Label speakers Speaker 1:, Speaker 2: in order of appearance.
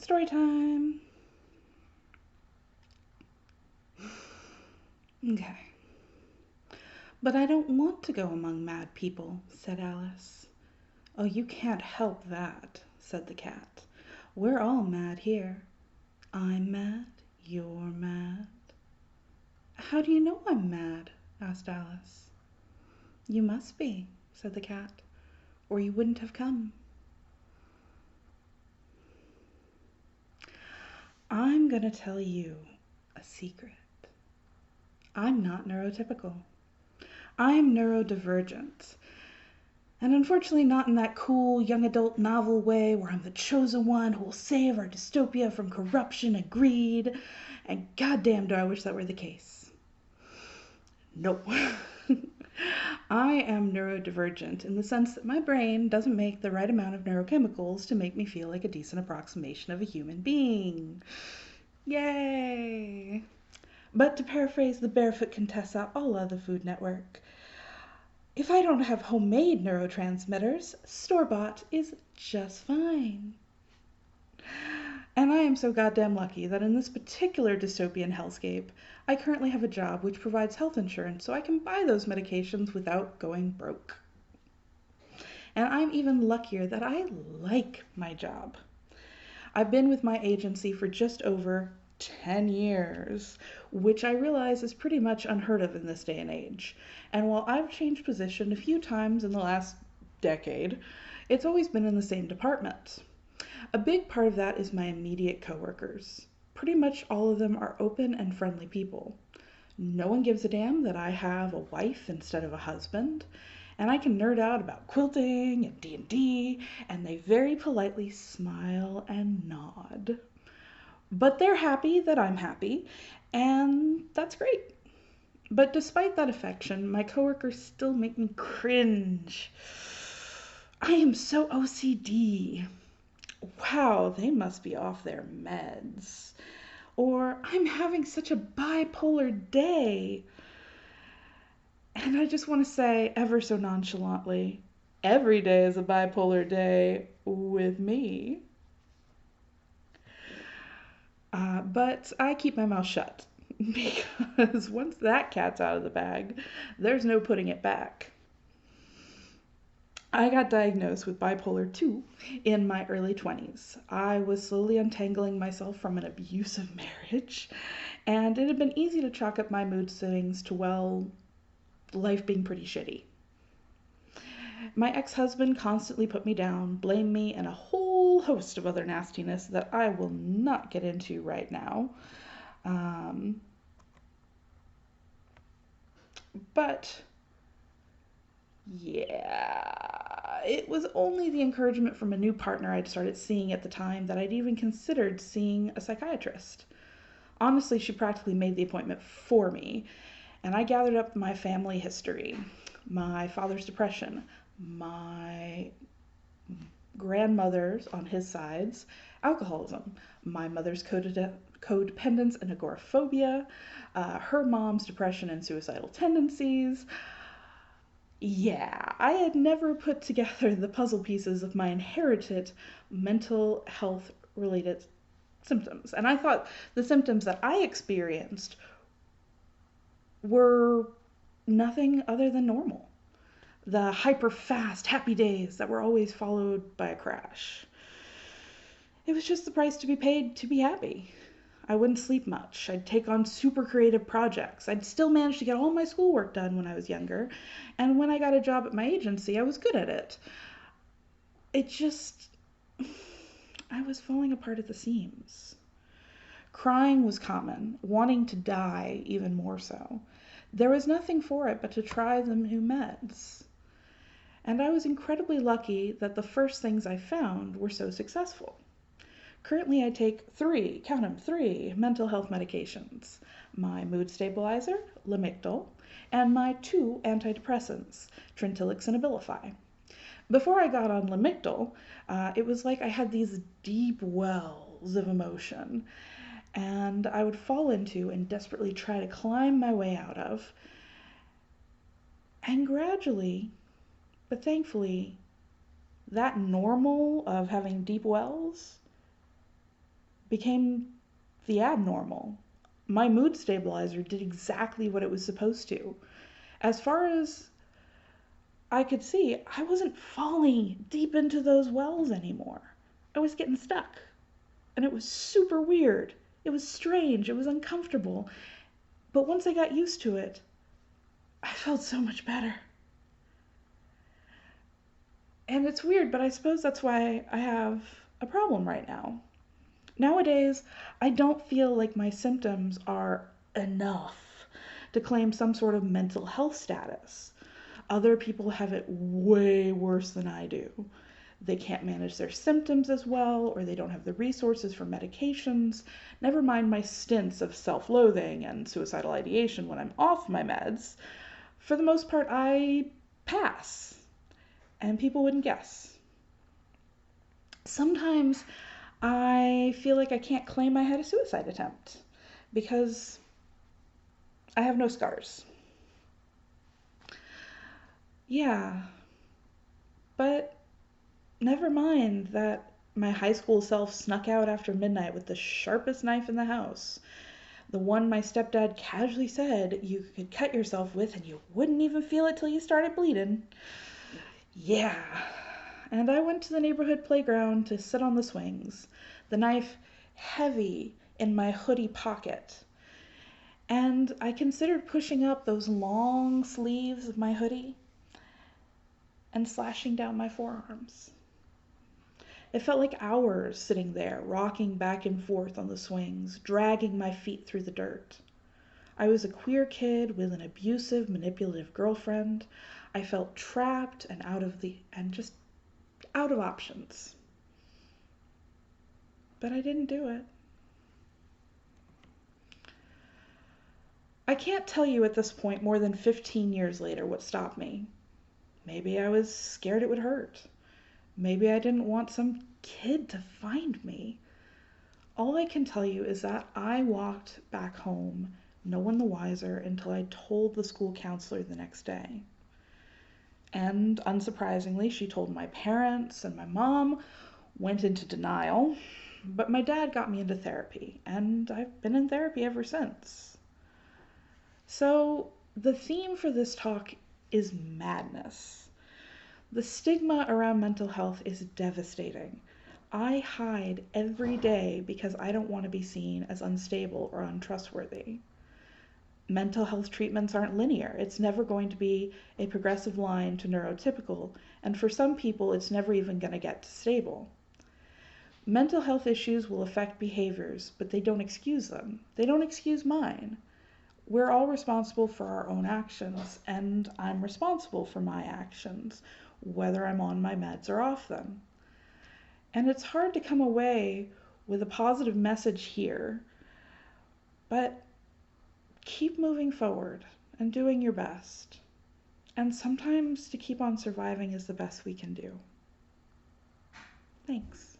Speaker 1: Story time. Okay. But I don't want to go among mad people, said Alice. Oh, you can't help that, said the cat. We're all mad here. I'm mad, you're mad. How do you know I'm mad? Asked Alice. You must be, said the cat, or you wouldn't have come. I'm going to tell you a secret. I'm not neurotypical. I'm neurodivergent. And unfortunately, not in that cool young adult novel way where I'm the chosen one who will save our dystopia from corruption and greed. And goddamn, do I wish that were the case. Nope. I am neurodivergent in the sense that my brain doesn't make the right amount of neurochemicals to make me feel like a decent approximation of a human being. Yay! But to paraphrase the Barefoot Contessa a la the Food Network, if I don't have homemade neurotransmitters, store-bought is just fine. And I am so goddamn lucky that in this particular dystopian hellscape, I currently have a job which provides health insurance so I can buy those medications without going broke. And I'm even luckier that I like my job. I've been with my agency for just over 10 years, which I realize is pretty much unheard of in this day and age. And while I've changed position a few times in the last decade, it's always been in the same department. A big part of that is my immediate coworkers. Pretty much all of them are open and friendly people. No one gives a damn that I have a wife instead of a husband, and I can nerd out about quilting and D&D, and they very politely smile and nod. But they're happy that I'm happy, and that's great. But despite that affection, my coworkers still make me cringe. I am so OCD. Wow, they must be off their meds. Or I'm having such a bipolar day. And I just want to say, ever so nonchalantly, every day is a bipolar day with me. But I keep my mouth shut because once that cat's out of the bag, there's no putting it back. I got diagnosed with bipolar 2 in my early 20s. I was slowly untangling myself from an abusive marriage, and it had been easy to chalk up my mood swings to, well, life being pretty shitty. My ex-husband constantly put me down, blamed me, and a whole host of other nastiness that I will not get into right now. But yeah, it was only the encouragement from a new partner I'd started seeing at the time that I'd even considered seeing a psychiatrist. Honestly, she practically made the appointment for me, and I gathered up my family history, my father's depression, my grandmother's on his side's alcoholism, my mother's codependence and agoraphobia, her mom's depression and suicidal tendencies. Yeah, I had never put together the puzzle pieces of my inherited mental health related symptoms. And I thought the symptoms that I experienced were nothing other than normal. The hyper fast, happy days that were always followed by a crash. It was just the price to be paid to be happy. I wouldn't sleep much. I'd take on super creative projects. I'd still manage to get all my schoolwork done when I was younger. And when I got a job at my agency, I was good at it. It just, I was falling apart at the seams. Crying was common, wanting to die even more so. There was nothing for it but to try the new meds. And I was incredibly lucky that the first things I found were so successful. Currently, I take 3, count them, 3 mental health medications. My mood stabilizer, Lamictal, and my 2 antidepressants, Trintellix and Abilify. Before I got on Lamictal, it was like I had these deep wells of emotion, and I would fall into and desperately try to climb my way out of. And gradually, but thankfully, that normal of having deep wells became the abnormal. My mood stabilizer did exactly what it was supposed to. As far as I could see, I wasn't falling deep into those wells anymore. I was getting stuck. And it was super weird. It was strange. It was uncomfortable. But once I got used to it, I felt so much better. And it's weird, but I suppose that's why I have a problem right now. Nowadays, I don't feel like my symptoms are enough to claim some sort of mental health status. Other people have it way worse than I do. They can't manage their symptoms as well, or they don't have the resources for medications. Never mind my stints of self loathing and suicidal ideation when I'm off my meds. For the most part, I pass, and people wouldn't guess. Sometimes I feel like I can't claim I had a suicide attempt because I have no scars. Yeah, but never mind that my high school self snuck out after midnight with the sharpest knife in the house. The one my stepdad casually said you could cut yourself with and you wouldn't even feel it till you started bleeding. Yeah. And I went to the neighborhood playground to sit on the swings, the knife heavy in my hoodie pocket. And I considered pushing up those long sleeves of my hoodie and slashing down my forearms. It felt like hours sitting there, rocking back and forth on the swings, dragging my feet through the dirt. I was a queer kid with an abusive, manipulative girlfriend. I felt trapped and just out of options. But I didn't do it. I can't tell you at this point, more than 15 years later, what stopped me. Maybe I was scared it would hurt. Maybe I didn't want some kid to find me. All I can tell you is that I walked back home, no one the wiser, until I told the school counselor the next day. And unsurprisingly, she told my parents, and my mom went into denial. But my dad got me into therapy, and I've been in therapy ever since. So, the theme for this talk is madness. The stigma around mental health is devastating. I hide every day because I don't want to be seen as unstable or untrustworthy. Mental health treatments aren't linear. It's never going to be a progressive line to neurotypical, and for some people, it's never even going to get to stable. Mental health issues will affect behaviors, but they don't excuse them. They don't excuse mine. We're all responsible for our own actions, and I'm responsible for my actions, whether I'm on my meds or off them. And it's hard to come away with a positive message here, but keep moving forward and doing your best. And sometimes to keep on surviving is the best we can do. Thanks.